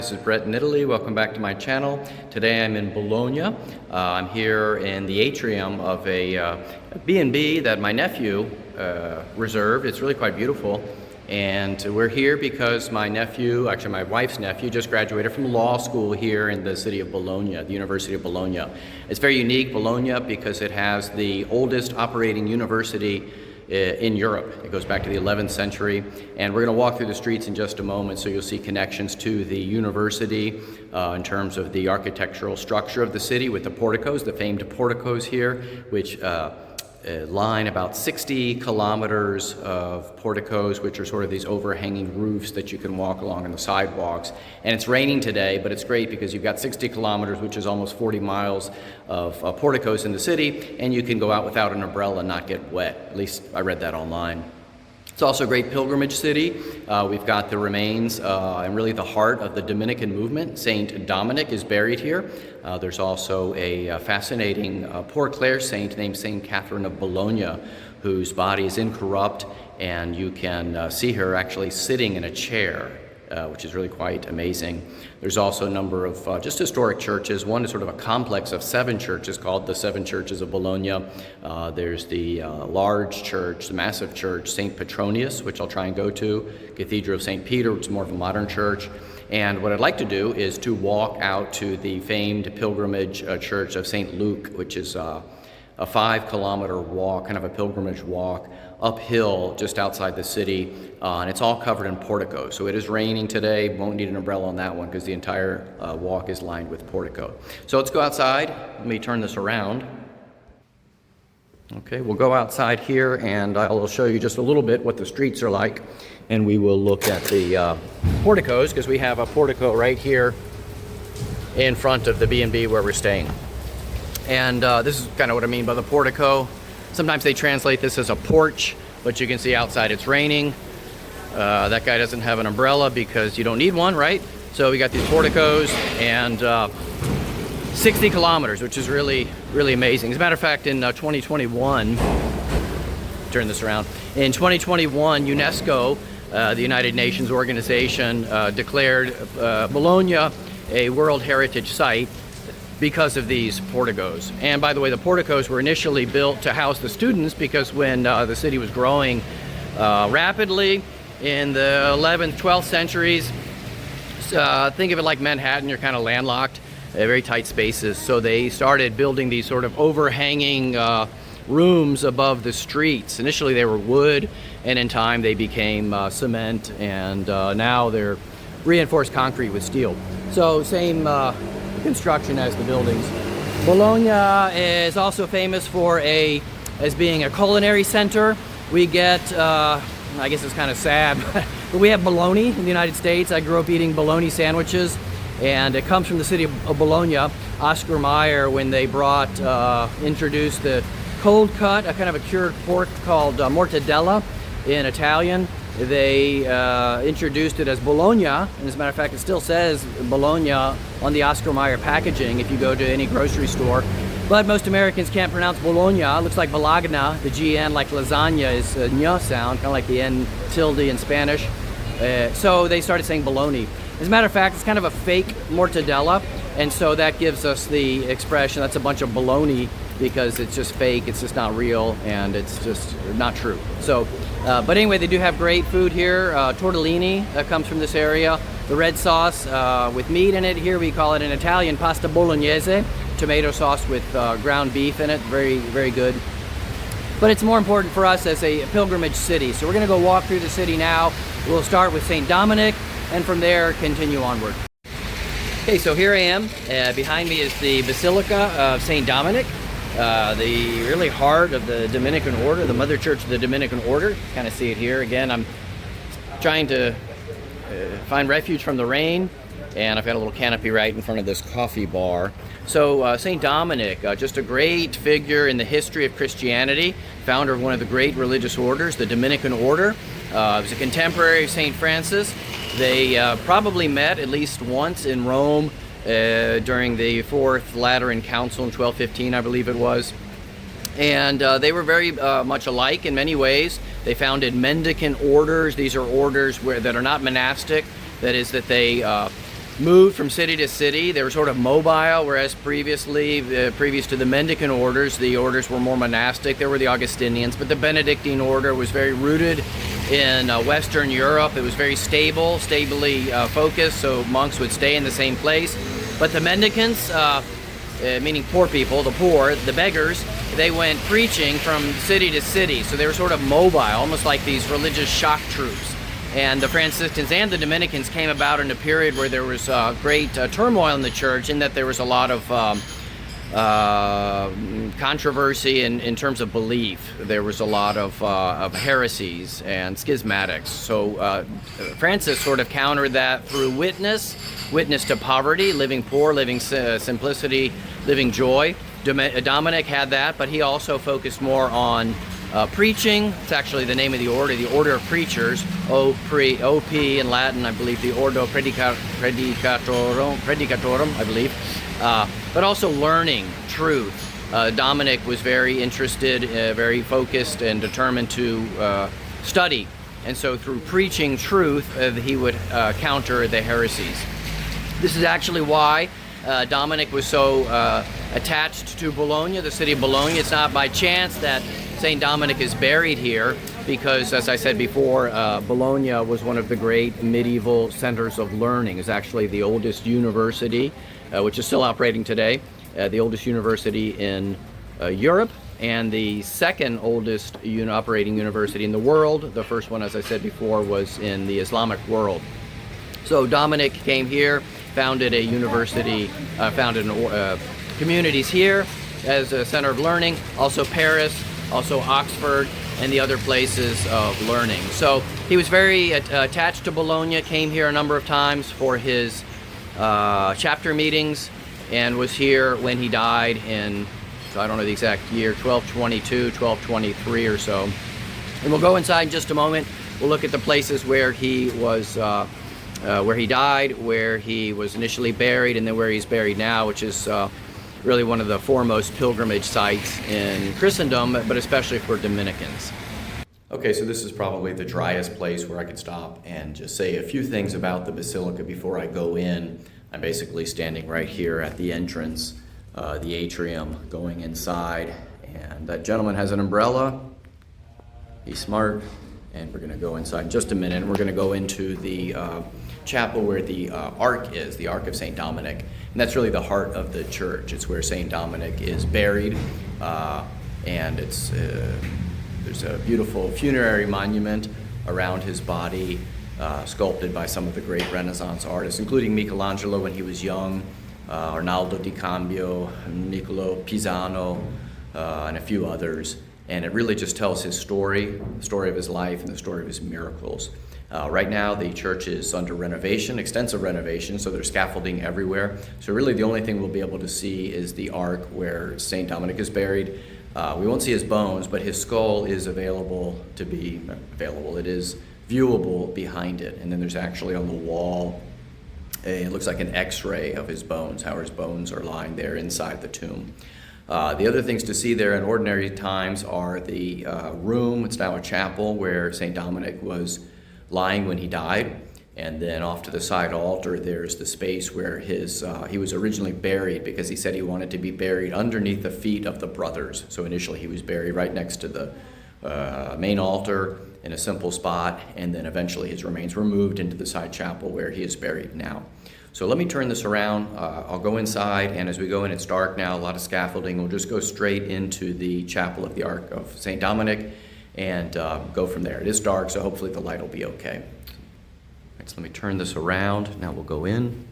This is Bret in Italy. Welcome back to my channel. Today I'm in Bologna. I'm here in the atrium of a B&B that my nephew reserved. It's really quite beautiful. And we're here because my nephew, actually my wife's nephew, just graduated from law school here in the city of Bologna, the University of Bologna. It's very unique, Bologna, because it has the oldest operating university in Europe. It goes back to the 11th century, and we're going to walk through the streets in just a moment, so you'll see connections to the university in terms of the architectural structure of the city with the porticos, the famed porticos here, which line about 60 kilometers of porticos, which are sort of these overhanging roofs that you can walk along on the sidewalks. And it's raining today, but it's great because you've got 60 kilometers, which is almost 40 miles of porticos in the city, and you can go out without an umbrella and not get wet. At least I read that online. It's also a great pilgrimage city. We've got the remains and really the heart of the Dominican movement. Saint Dominic is buried here. There's also a fascinating Poor Clare saint named Saint Catherine of Bologna, whose body is incorrupt, and you can see her actually sitting in a chair, which is really quite amazing. There's also a number of just historic churches. One is sort of a complex of 7 churches called the 7 Churches of Bologna. There's the large church, the massive church, Saint Petronius, which I'll try and go to, Cathedral of St. Peter, which is more of a modern church. And what I'd like to do is to walk out to the famed pilgrimage church of St. Luke, which is a 5-kilometer walk, kind of a pilgrimage walk, uphill just outside the city, and it's all covered in porticos. So it is raining today, won't need an umbrella on that one because the entire walk is lined with portico. So let's go outside. Let me turn this around. Okay, we'll go outside here and I'll show you just a little bit what the streets are like, and we will look at the porticos because we have a portico right here in front of the B&B where we're staying. And this is kind of what I mean by the portico. Sometimes they translate this as a porch, but you can see outside it's raining. That guy doesn't have an umbrella because you don't need one, right? So we got these porticos and 60 kilometers, which is really, really amazing. As a matter of fact, in 2021, turn this around, in 2021, UNESCO, the United Nations organization, declared Bologna a World Heritage Site because of these porticos. And by the way, the porticos were initially built to house the students because when the city was growing rapidly in the 11th, 12th centuries, think of it like Manhattan, you're kind of landlocked, very tight spaces. So they started building these sort of overhanging rooms above the streets. Initially they were wood, and in time they became cement, and now they're reinforced concrete with steel. So same construction as the buildings. Bologna is also famous for as being a culinary center. We get, I guess it's kind of sad, but we have bologna in the United States. I grew up eating bologna sandwiches, and it comes from the city of Bologna. Oscar Mayer, when they introduced the cold cut, a kind of a cured pork called mortadella in Italian. They introduced it as Bologna, and as a matter of fact, it still says Bologna on the Oscar Mayer packaging if you go to any grocery store. But most Americans can't pronounce Bologna. It looks like Bologna. The GN, like lasagna, is a ñ sound, kind of like the N tilde in Spanish. So they started saying bologna. As a matter of fact, it's kind of a fake mortadella, and so that gives us the expression that's a bunch of bologna because it's just fake, it's just not real, and it's just not true. So, but anyway, they do have great food here. Tortellini comes from this area. The red sauce with meat in it. Here we call it in Italian pasta bolognese. Tomato sauce with ground beef in it. Very, very good. But it's more important for us as a pilgrimage city. So we're going to go walk through the city now. We'll start with Saint Dominic, and from there continue onward. Okay, so here I am. Behind me is the Basilica of Saint Dominic. The really heart of the Dominican order, the mother church of the Dominican order. Kind of see it here. Again, I'm trying to find refuge from the rain, and I've got a little canopy right in front of this coffee bar. So Saint Dominic, just a great figure in the history of Christianity, founder of one of the great religious orders, the Dominican order. He was a contemporary of Saint Francis. They probably met at least once in Rome during the Fourth Lateran Council in 1215, I believe it was. And they were very much alike in many ways. They founded mendicant orders. These are orders that are not monastic. That is, that they moved from city to city. They were sort of mobile, whereas previously, previous to the Mendicant orders, the orders were more monastic. There were the Augustinians, but the Benedictine order was very rooted in Western Europe. It was very stable, stably focused, so monks would stay in the same place. But the Mendicants, meaning poor people, the poor, the beggars, they went preaching from city to city. So they were sort of mobile, almost like these religious shock troops. And the Franciscans and the Dominicans came about in a period where there was great turmoil in the church, in that there was a lot of controversy in terms of belief. There was a lot of heresies and schismatics. So Francis sort of countered that through witness to poverty, living poor, living simplicity, living joy. Dominic had that, but he also focused more on preaching. It's actually the name of the Order of Preachers, OP in Latin, I believe, the Ordo Predicatorum, I believe, but also learning truth. Dominic was very interested, very focused and determined to study, and so through preaching truth, he would counter the heresies. This is actually why Dominic was so attached to Bologna, the city of Bologna. It's not by chance that Saint Dominic is buried here, because, as I said before, Bologna was one of the great medieval centers of learning. It's actually the oldest university, which is still operating today, the oldest university in Europe, and the second oldest operating university in the world. The first one, as I said before, was in the Islamic world. So Dominic came here, founded a university, founded communities here as a center of learning, also Paris, also Oxford, and the other places of learning. So he was very attached to Bologna, came here a number of times for his chapter meetings, and was here when he died in, so I don't know the exact year, 1222, 1223 or so. And we'll go inside in just a moment. We'll look at the places where he was, where he died, where he was initially buried, and then where he's buried now, which is really one of the foremost pilgrimage sites in Christendom, but especially for Dominicans. Okay, so this is probably the driest place where I could stop and just say a few things about the Basilica before I go in. I'm basically standing right here at the entrance, the atrium, going inside, and that gentleman has an umbrella. He's smart, and we're going to go inside in just a minute, and we're going to go into the chapel where the ark is, the Ark of Saint Dominic. And that's really the heart of the church. It's where Saint Dominic is buried, and there's a beautiful funerary monument around his body, sculpted by some of the great Renaissance artists, including Michelangelo when he was young, Arnaldo di Cambio, Niccolo Pisano, and a few others. And it really just tells his story, the story of his life, and the story of his miracles. Right now, the church is under renovation, extensive renovation, so there's scaffolding everywhere. So really the only thing we'll be able to see is the ark where Saint Dominic is buried. We won't see his bones, but his skull is available to be available. It is viewable behind it. And then there's actually on the wall, it looks like an x-ray of his bones, how his bones are lying there inside the tomb. The other things to see there in ordinary times are the room. It's now a chapel where Saint Dominic was lying when he died, and then off to the side altar there's the space where he was originally buried, because he said he wanted to be buried underneath the feet of the brothers. So initially he was buried right next to the main altar in a simple spot, and then eventually his remains were moved into the side chapel where he is buried now. So let me turn this around. I'll go inside, and as we go in, it's dark now, a lot of scaffolding. We'll just go straight into the chapel of the Ark of Saint Dominic and go from there. It is dark, so hopefully the light will be okay. All right, so let me turn this around. Now we'll go in.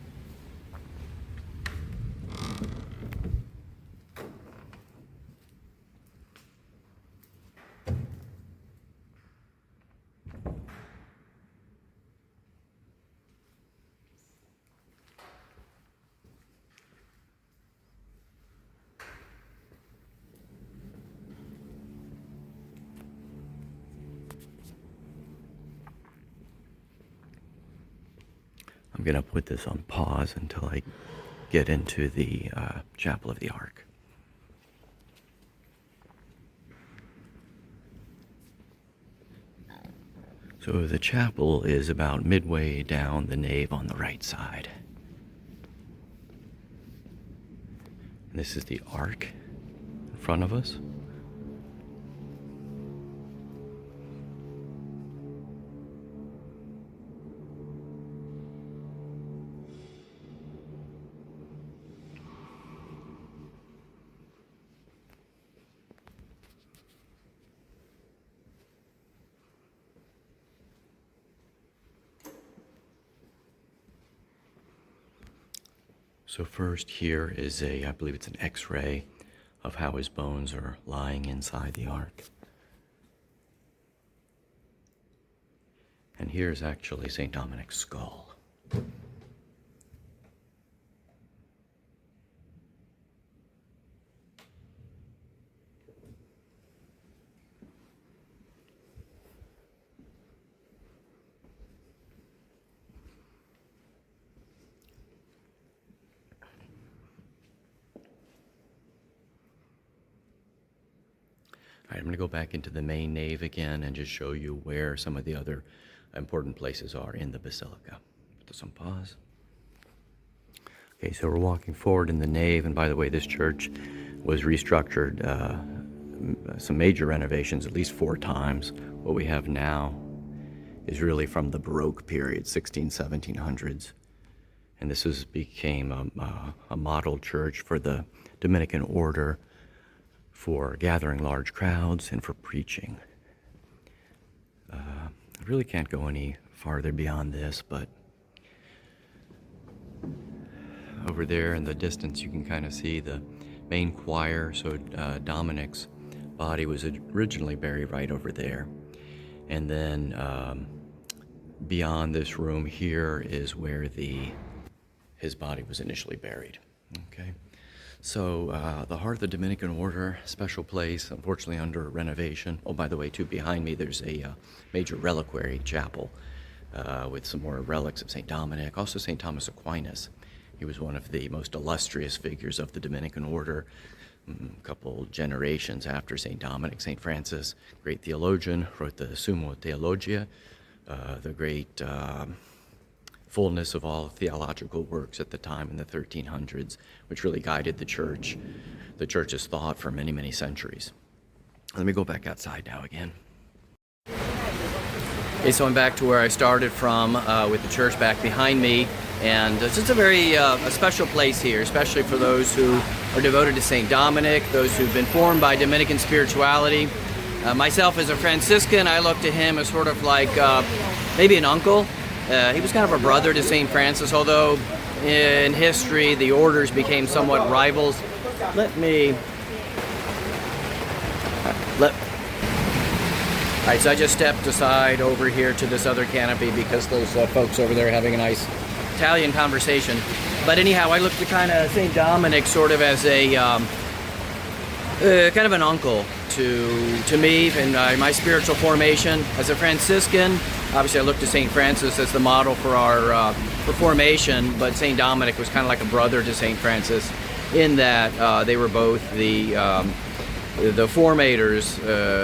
I'm going to put this on pause until I get into the Chapel of the Ark. So the chapel is about midway down the nave on the right side. This is the ark in front of us. So first here is I believe it's an X-ray of how his bones are lying inside the ark. And here's actually Saint Dominic's skull. All right, I'm going to go back into the main nave again and just show you where some of the other important places are in the Basilica. Put this on pause. Okay, so we're walking forward in the nave, and by the way, this church was restructured, some major renovations at least 4 times. What we have now is really from the Baroque period, 1700s. And this became a model church for the Dominican order, for gathering large crowds and for preaching. I really can't go any farther beyond this, but over there in the distance you can kind of see the main choir. So Dominic's body was originally buried right over there. And then beyond this room here is where his body was initially buried. Okay. So the heart of the Dominican order, special place, unfortunately under renovation. Oh, by the way, too, behind me there's a major reliquary chapel with some more relics of Saint Dominic, also Saint Thomas Aquinas. He was one of the most illustrious figures of the Dominican order. A couple generations after Saint Dominic, Saint Francis, great theologian, wrote the Summa Theologia, the great fullness of all theological works at the time in the 1300s, which really guided the church's thought for many, many centuries. Let me go back outside now again. Okay, so I'm back to where I started from with the church back behind me, and it's just a very a special place here, especially for those who are devoted to Saint Dominic, those who've been formed by Dominican spirituality. Myself as a Franciscan, I look to him as sort of like maybe an uncle. He was kind of a brother to Saint Francis, although in history the orders became somewhat rivals. All right, so I just stepped aside over here to this other canopy because those folks over there are having a nice Italian conversation. But anyhow, I look to kind of Saint Dominic sort of as a kind of an uncle to me and my spiritual formation as a Franciscan. Obviously, I look to Saint Francis as the model for our formation, but Saint Dominic was kind of like a brother to Saint Francis in that they were both the formators,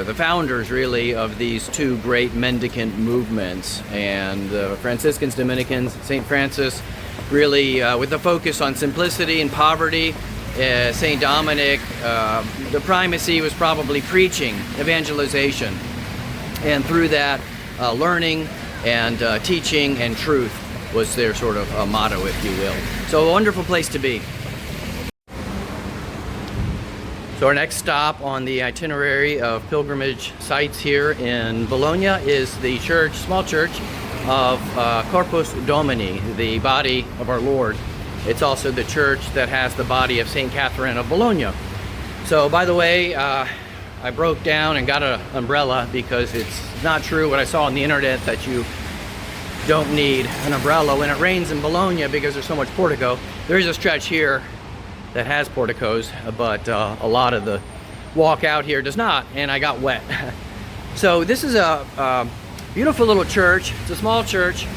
the founders, really, of these two great mendicant movements. And Franciscans, Dominicans, Saint Francis, really with the focus on simplicity and poverty. Saint Dominic, the primacy was probably preaching, evangelization, and through that, learning and teaching and truth was their sort of motto, if you will. So a wonderful place to be. So our next stop on the itinerary of pilgrimage sites here in Bologna is the church, small church of Corpus Domini, the body of our Lord. It's also the church that has the body of Saint Catherine of Bologna. So by the way, I broke down and got an umbrella because it's not true what I saw on the internet that you don't need an umbrella when it rains in Bologna because there's so much portico. There is a stretch here that has porticos, but a lot of the walk out here does not, and I got wet. So this is a beautiful little church. It's a small church,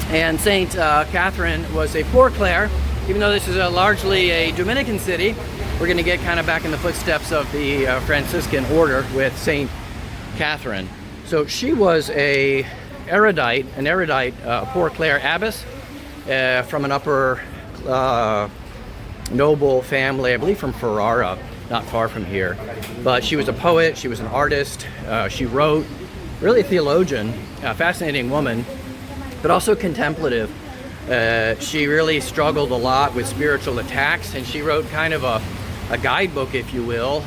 and Saint Catherine was a poor Clare. Even though this is largely a Dominican city, we're going to get kind of back in the footsteps of the Franciscan order with Saint Catherine. So she was an erudite Poor Clare abbess from an upper noble family, I believe from Ferrara, not far from here. But she was a poet, she was an artist, she wrote, really a theologian, a fascinating woman, but also contemplative. She really struggled a lot with spiritual attacks, and she wrote kind of a guidebook, if you will,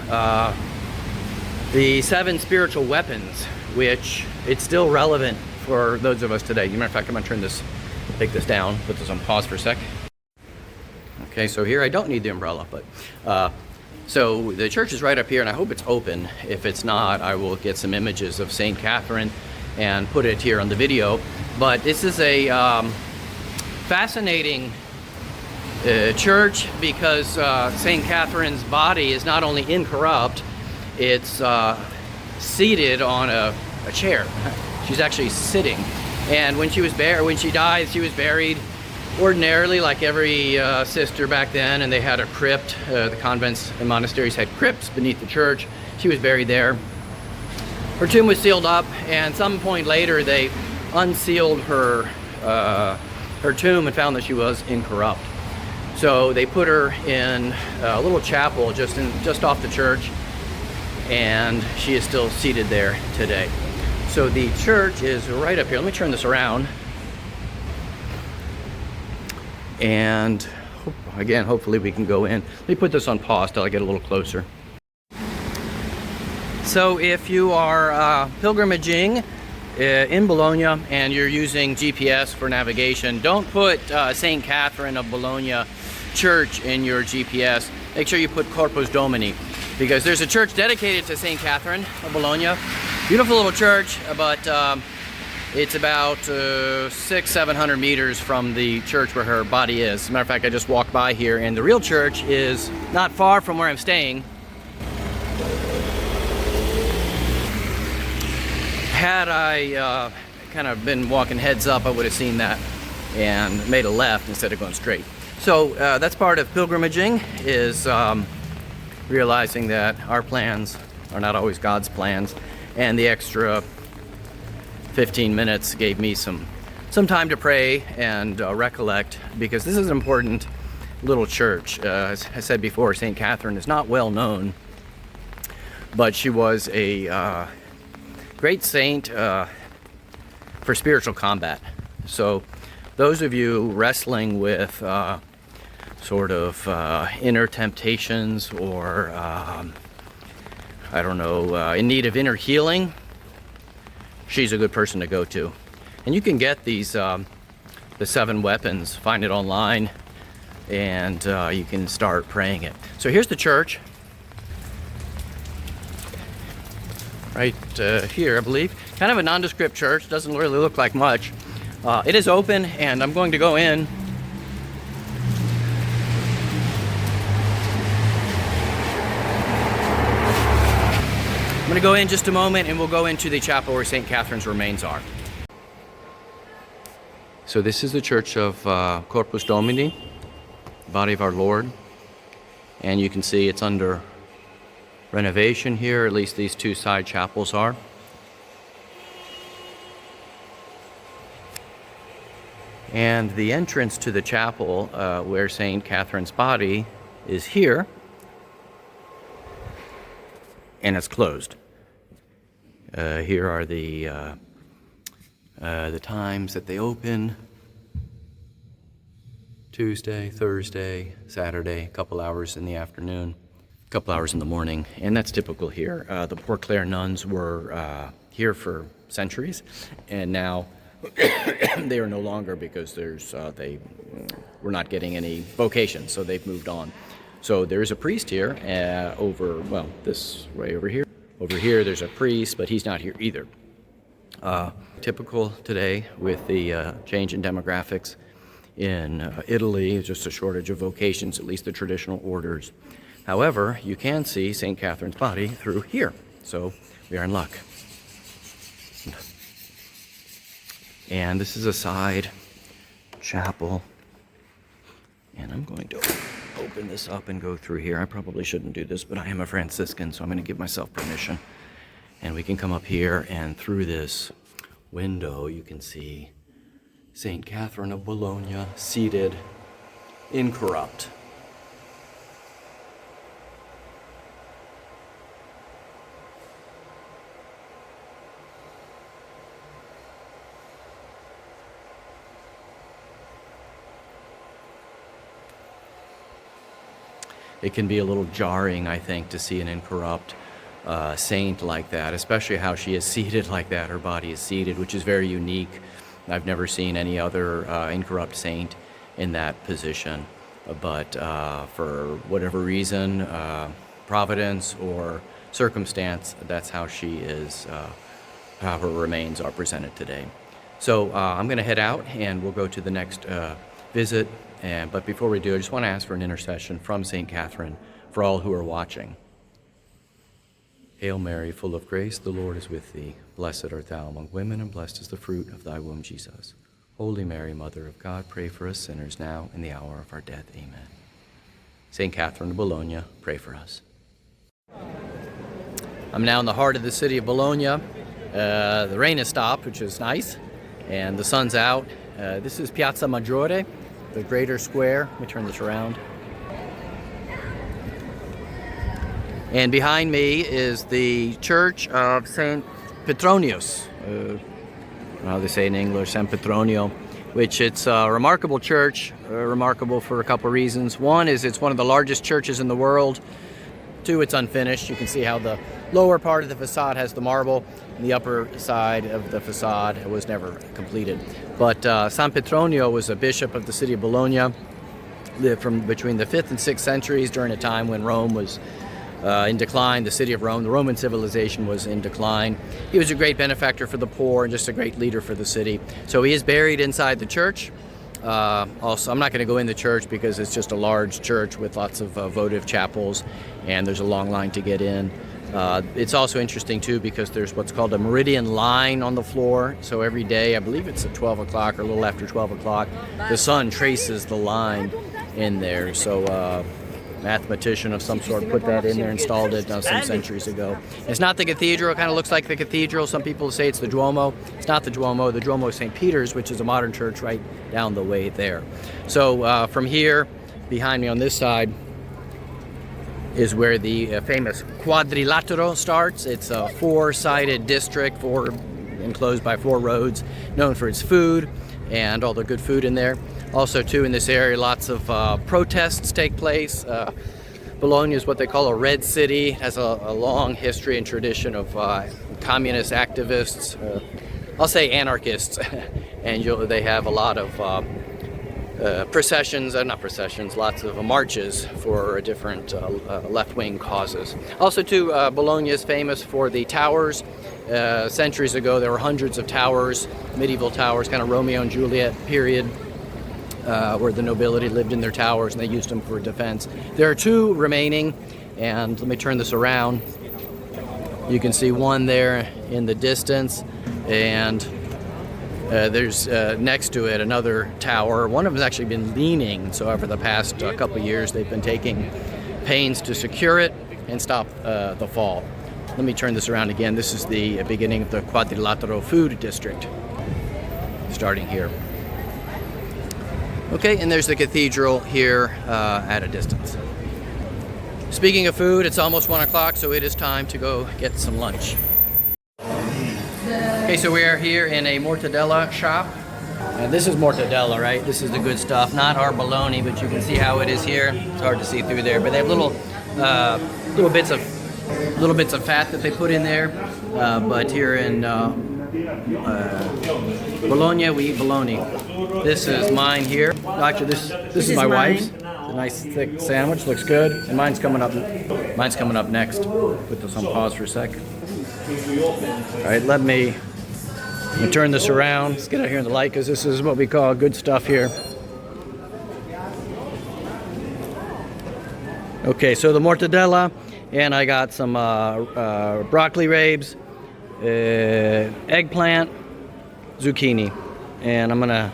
the 7 spiritual weapons, which it's still relevant for those of us today. As a matter of fact, I'm gonna take this down, put this on pause for a sec. Okay, so here I don't need the umbrella, but so the church is right up here, and I hope it's open. If it's not, I will get some images of Saint Catherine and put it here on the video. But this is a fascinating church because Saint Catherine's body is not only incorrupt, it's seated on a chair. She's actually sitting. And when she died, she was buried ordinarily like every sister back then, and they had a crypt. The convents and monasteries had crypts beneath the church. She was buried there. Her tomb was sealed up, and some point later they unsealed her tomb and found that she was incorrupt. So they put her in a little chapel just off the church, and she is still seated there today. So the church is right up here. Let me turn this around. And again, hopefully we can go in. Let me put this on pause till I get a little closer. So if you are pilgrimaging in Bologna and you're using GPS for navigation, don't put Saint Catherine of Bologna Church in your GPS. Make sure you put Corpus Domini, because there's a church dedicated to Saint Catherine of Bologna. Beautiful little church, but it's about 600-700 meters from the church where her body is. As a matter of fact, I just walked by here, and the real church is not far from where I'm staying. Had I kind of been walking heads up, I would have seen that and made a left instead of going straight. So that's part of pilgrimaging, is realizing that our plans are not always God's plans, and the extra 15 minutes gave me some time to pray and recollect, because this is an important little church. As I said before, Saint Catherine is not well known, but she was a great saint for spiritual combat. So those of you wrestling with sort of inner temptations, or I don't know, in need of inner healing, she's a good person to go to. And you can get these the 7 weapons, find it online, and you can start praying it. So here's the church right here, I believe. Kind of a nondescript church, doesn't really look like much. It is open, and I'm going to go in. I'm going to go in just a moment, and we'll go into the chapel where St. Catherine's remains are. So this is the church of Corpus Domini, body of our Lord. And you can see it's under renovation here, at least these 2 side chapels are. And the entrance to the chapel where St. Catherine's body is here, and it's closed. Here are the times that they open: Tuesday, Thursday, Saturday, a couple hours in the afternoon, a couple hours in the morning, and that's typical here. The Poor Clare nuns were here for centuries, and now they are no longer, because they were not getting any vocations, so they've moved on. So there's a priest here this way over here. Over here there's a priest, but he's not here either. Typical today with the change in demographics in Italy, just a shortage of vocations, at least the traditional orders. However, you can see St. Catherine's body through here, so we are in luck. And this is a side chapel, and I'm going to open this up and go through here. I probably shouldn't do this, but I am a Franciscan, so I'm going to give myself permission. And we can come up here, and through this window you can see Saint Catherine of Bologna seated, incorrupt. it can be a little jarring, I think, to see an incorrupt saint like that, especially how she is seated like that. Her body is seated, which is very unique. I've never seen any other incorrupt saint in that position, but for whatever reason, providence or circumstance, that's how she is, how her remains are presented today. So I'm going to head out and we'll go to the next visit. But before we do, I just want to ask for an intercession from Saint Catherine for all who are watching. Hail Mary, full of grace, the Lord is with thee. Blessed art thou among women, and blessed is the fruit of thy womb, Jesus. Holy Mary, Mother of God, pray for us sinners now and the hour of our death. Amen. Saint Catherine of Bologna, pray for us. I'm now in the heart of the city of Bologna. The rain has stopped, which is nice, and the sun's out. This is Piazza Maggiore, the greater square. Let me turn this around. And behind me is the church of Saint Petronius. How they say in English, San Petronio, which it's a remarkable church, remarkable for a couple reasons. One is it's one of the largest churches in the world. Two, it's unfinished. You can see how the lower part of the facade has the marble, and the upper side of the facade was never completed. But San Petronio was a bishop of the city of Bologna, lived from between the 5th and 6th centuries during a time when Rome was in decline. The city of Rome, the Roman civilization, was in decline. He was a great benefactor for the poor and just a great leader for the city. So he is buried inside the church. Also, I'm not going to go in the church because it's just a large church with lots of votive chapels, and there's a long line to get in. It's also interesting too because there's what's called a meridian line on the floor. So every day, I believe it's at 12 o'clock or a little after 12 o'clock, the sun traces the line in there. So mathematician of some sort put that in there, installed it some centuries ago. It's not the cathedral. It kind of looks like the cathedral. Some people say it's the Duomo. It's not the Duomo. The Duomo is St. Peter's, which is a modern church right down the way there. So from here, behind me on this side, is where the famous Quadrilatero starts. It's a four-sided district, enclosed by 4 roads, known for its food and all the good food in there. Also, too, in this area, lots of protests take place. Bologna is what they call a red city. It has a long history and tradition of communist activists, I'll say anarchists, and they have a lot of processions, not processions, lots of marches for different left-wing causes. Also, too, Bologna is famous for the towers. Centuries ago, there were hundreds of towers, medieval towers, kind of Romeo and Juliet period, where the nobility lived in their towers and they used them for defense. There are 2 remaining, and let me turn this around. You can see one there in the distance, and there's next to it another tower. One of them has actually been leaning, so over the past couple of years they've been taking pains to secure it and stop the fall. Let me turn this around again. This is the beginning of the Quadrilatero food district, starting here. Okay, and there's the cathedral here at a distance. Speaking of food, it's almost 1 o'clock, so it is time to go get some lunch. Okay, so we are here in a mortadella shop. This is mortadella, right? This is the good stuff, not our bologna, but you can see how it is here. It's hard to see through there, but they have little bits of fat that they put in there. But here in Bologna, we eat bologna. This is mine here. Actually, this is my wife's. It's a nice thick sandwich, looks good. And mine's coming up next. Put this on pause for a sec. All right, let me turn this around. Let's get out here in the light because this is what we call good stuff here. Okay, so the mortadella, and I got some broccoli rabe, eggplant, zucchini, and I'm gonna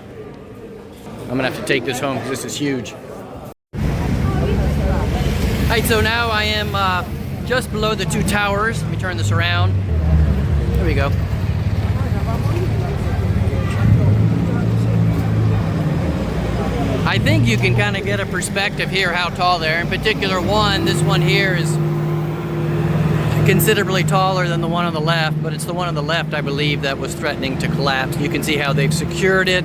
have to take this home because this is huge. All right, so now I am just below the 2 towers. Let me turn this around. There we go. I think you can kind of get a perspective here how tall they are. In particular, this one here is considerably taller than the one on the left, but it's the one on the left, I believe, that was threatening to collapse. You can see how they've secured it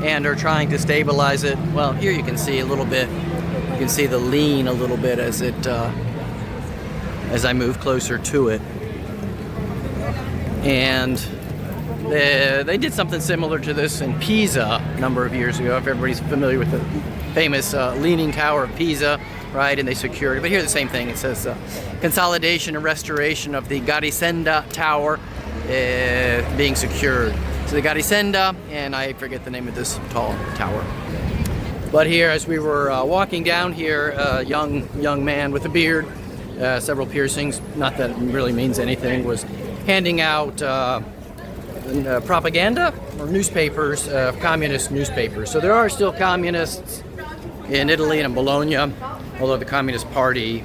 and are trying to stabilize it. Well, here you can see a little bit. You can see the lean a little bit as it as I move closer to it. And they did something similar to this in Pisa a number of years ago. If everybody's familiar with the famous Leaning Tower of Pisa, right? And they secured it. But here the same thing. It says consolidation and restoration of the Garisenda Tower being secured. So the Garisenda, and I forget the name of this tall tower. But here, as we were walking down here, a young man with a beard, several piercings, not that it really means anything, was handing out propaganda or newspapers, communist newspapers. So there are still communists in Italy and in Bologna, although the Communist Party,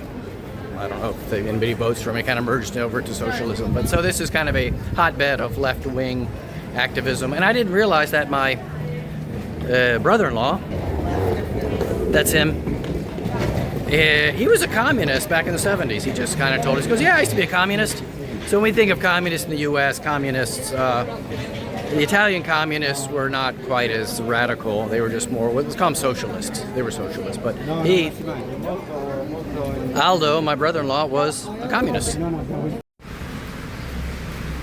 I don't know if anybody votes for them, it kind of merged over to socialism. But so this is kind of a hotbed of left-wing activism. And I didn't realize that my brother-in-law, that's him, he was a communist back in the 70s. He just kind of told us, he goes, yeah, I used to be a communist. So when we think of communists in the U.S., communists, the Italian communists were not quite as radical. They were just more, let's call them socialists. They were socialists. But he, Aldo, my brother-in-law, was a communist. All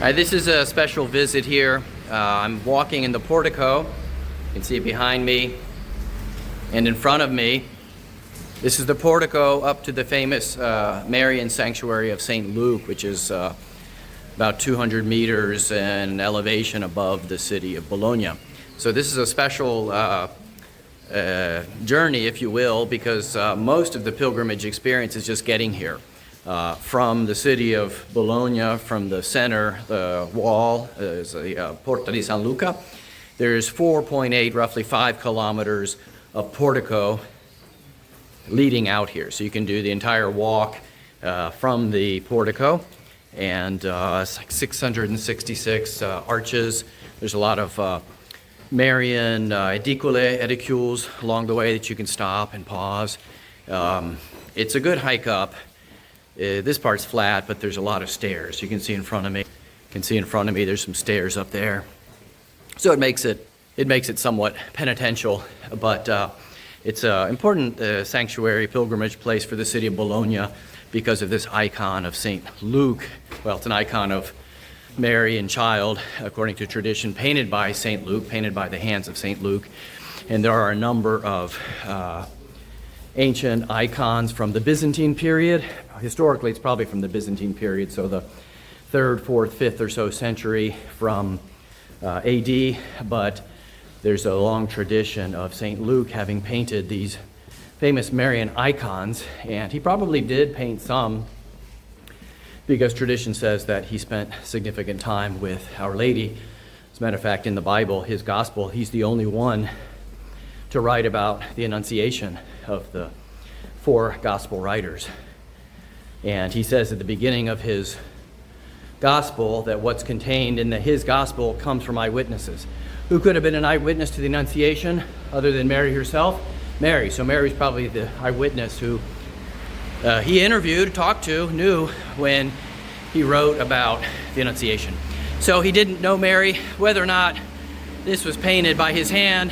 right, this is a special visit here. I'm walking in the portico. You can see it behind me and in front of me. This is the portico up to the famous Marian sanctuary of St. Luke, which is about 200 meters in elevation above the city of Bologna. So this is a special journey, if you will, because most of the pilgrimage experience is just getting here. From the city of Bologna, from the center, the wall, is the Porta di San Luca. There's 4.8, roughly 5 kilometers of portico leading out here. So you can do the entire walk from the portico, and it's like 666 arches. There's a lot of Marian edicules along the way that you can stop and pause. It's a good hike up. This part's flat, but there's a lot of stairs. You can see in front of me. There's some stairs up there. So it makes it somewhat penitential, but it's an important sanctuary, pilgrimage place for the city of Bologna because of this icon of St. Luke. Well, it's an icon of Mary and child, according to tradition, painted by St. Luke, painted by the hands of St. Luke. And there are a number of ancient icons from the Byzantine period. Historically, it's probably from the Byzantine period, so the 3rd, 4th, 5th or so century from AD, but there's a long tradition of St. Luke having painted these famous Marian icons, and he probably did paint some because tradition says that he spent significant time with Our Lady. As a matter of fact, in the Bible, his gospel, he's the only one to write about the Annunciation of the 4 gospel writers. And he says at the beginning of his gospel that what's contained in his gospel comes from eyewitnesses. Who could have been an eyewitness to the Annunciation other than Mary herself? Mary. So Mary's probably the eyewitness who he interviewed, talked to, knew when he wrote about the Annunciation. So he didn't know Mary. Whether or not this was painted by his hand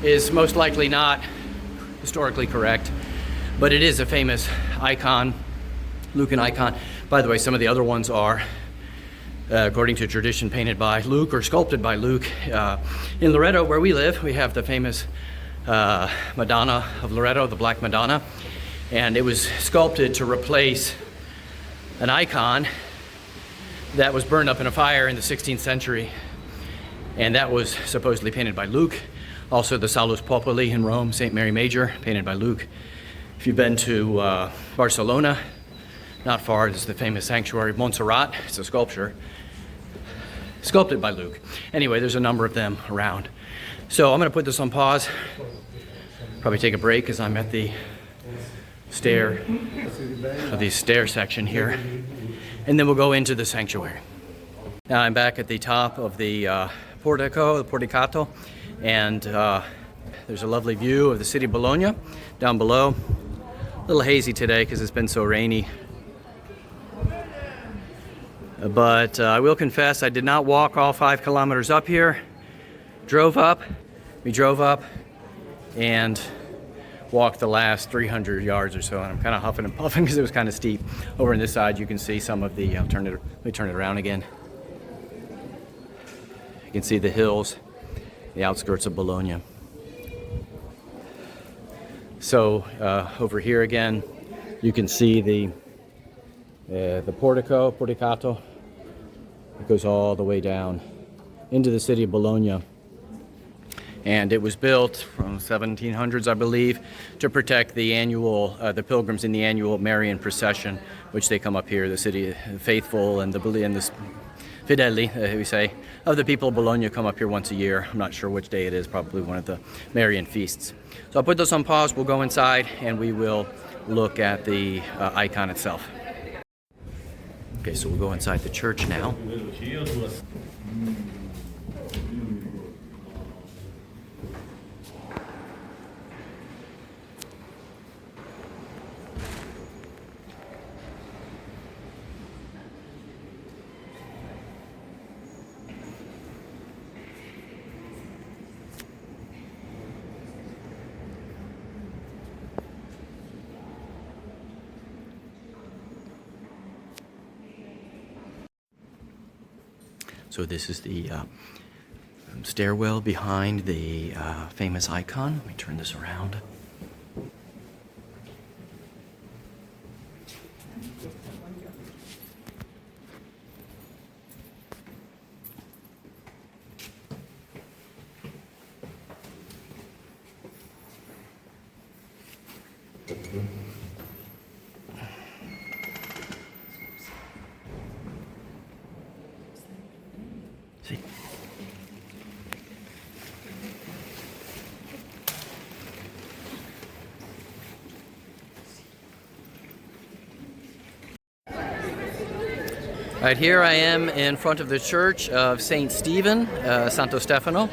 is most likely not historically correct, but it is a famous icon, Lucan icon. By the way, some of the other ones are, according to tradition, painted by Luke or sculpted by Luke. In Loreto, where we live, we have the famous Madonna of Loreto, the Black Madonna, and it was sculpted to replace an icon that was burned up in a fire in the 16th century, and that was supposedly painted by Luke. Also, the Salus Populi in Rome, St. Mary Major, painted by Luke. If you've been to Barcelona, not far, is the famous sanctuary of Montserrat. It's a sculpture sculpted by Luke. Anyway, there's a number of them around. So I'm going to put this on pause. Probably take a break because I'm at the stair section here. And then we'll go into the sanctuary. Now I'm back at the top of the portico, the porticato, and there's a lovely view of the city of Bologna down below. A little hazy today because it's been so rainy. But I will confess I did not walk all 5 kilometers up here. Drove up, We drove up and walked the last 300 yards or so, and I'm kind of huffing and puffing because it was kind of steep. Over on this side, you can see some of the, let me turn it around again. You can see the hills, the outskirts of Bologna. So over here again, you can see the porticato. It goes all the way down into the city of Bologna. And it was built from 1700s, I believe, to protect the annual, the pilgrims in the annual Marian procession, which they come up here, the city faithful and the fedeli, we say, of the people of Bologna come up here once a year. I'm not sure which day it is, probably one of the Marian feasts. So I'll put this on pause, we'll go inside, and we will look at the icon itself. Okay, so we'll go inside the church now. So this is the stairwell behind the famous icon. Let me turn this around. All right, here I am in front of the church of Saint Stephen, Santo Stefano,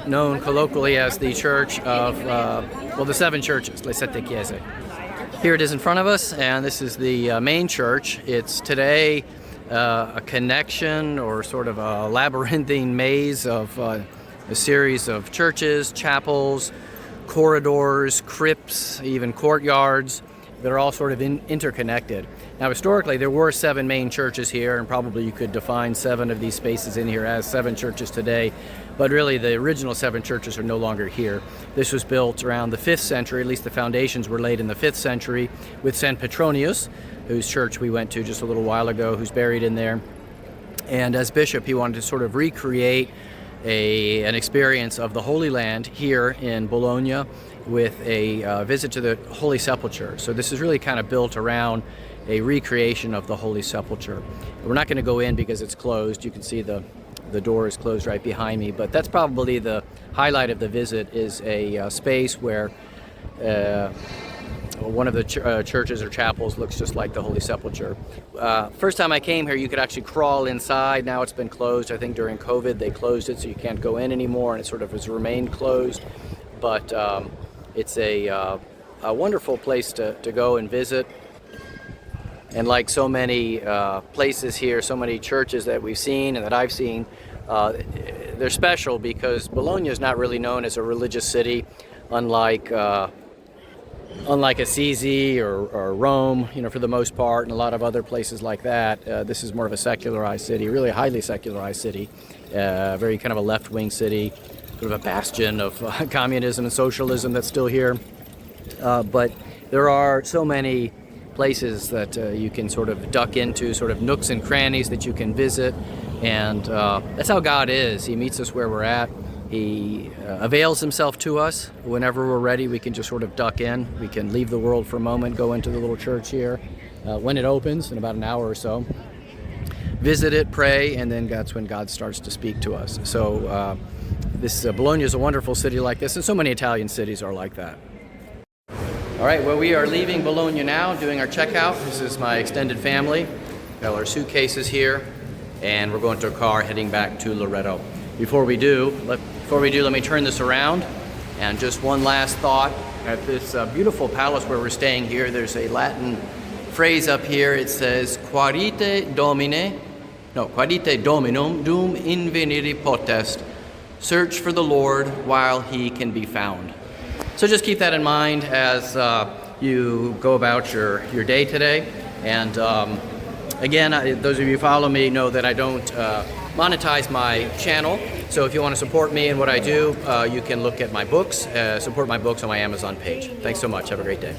known colloquially as the church of, well, the 7 churches, le sette chiese. Here it is in front of us, and this is the main church. It's today a connection or sort of a labyrinthine maze of a series of churches, chapels, corridors, crypts, even courtyards that are all sort of interconnected. Now, historically, there were 7 main churches here, and probably you could define 7 of these spaces in here as 7 churches today, but really the original 7 churches are no longer here. This was built around the 5th century, at least the foundations were laid in the 5th century, with Saint Petronius, whose church we went to just a little while ago, who's buried in there. And as bishop, he wanted to sort of recreate an experience of the Holy Land here in Bologna with a visit to the Holy Sepulchre. So this is really kind of built around a recreation of the Holy Sepulchre. We're not going to go in because it's closed. You can see the door is closed right behind me, but that's probably the highlight of the visit, is a space where one of the churches or chapels looks just like the Holy Sepulchre. First time I came here, you could actually crawl inside. Now it's been closed. I think during COVID they closed it, so you can't go in anymore, and it sort of has remained closed. But it's a wonderful place to go and visit. And like so many places here, so many churches that we've seen and that I've seen, they're special because Bologna is not really known as a religious city, unlike Assisi or Rome, you know, for the most part, and a lot of other places like that. This is more of a secularized city, really a highly secularized city, very kind of a left-wing city, sort of a bastion of communism and socialism that's still here. But there are so many places that you can sort of duck into, sort of nooks and crannies that you can visit, and that's how God is. He meets us where we're at. He avails himself to us. Whenever we're ready, we can just sort of duck in. We can leave the world for a moment, go into the little church here when it opens in about an hour or so, visit it, pray, and then that's when God starts to speak to us. So this Bologna is a wonderful city like this, and so many Italian cities are like that. All right, well, we are leaving Bologna now, doing our checkout. This is my extended family. Got our suitcases here, and we're going to a car heading back to Loreto. Before we do, let me turn this around. And just one last thought. At this beautiful palace where we're staying here, there's a Latin phrase up here. It says, Quadite Dominum dum invenire potest. Search for the Lord while he can be found. So just keep that in mind as you go about your day today. And again, those of you who follow me know that I don't monetize my channel. So if you want to support me and what I do, you can look at my books, support my books on my Amazon page. Thanks so much. Have a great day.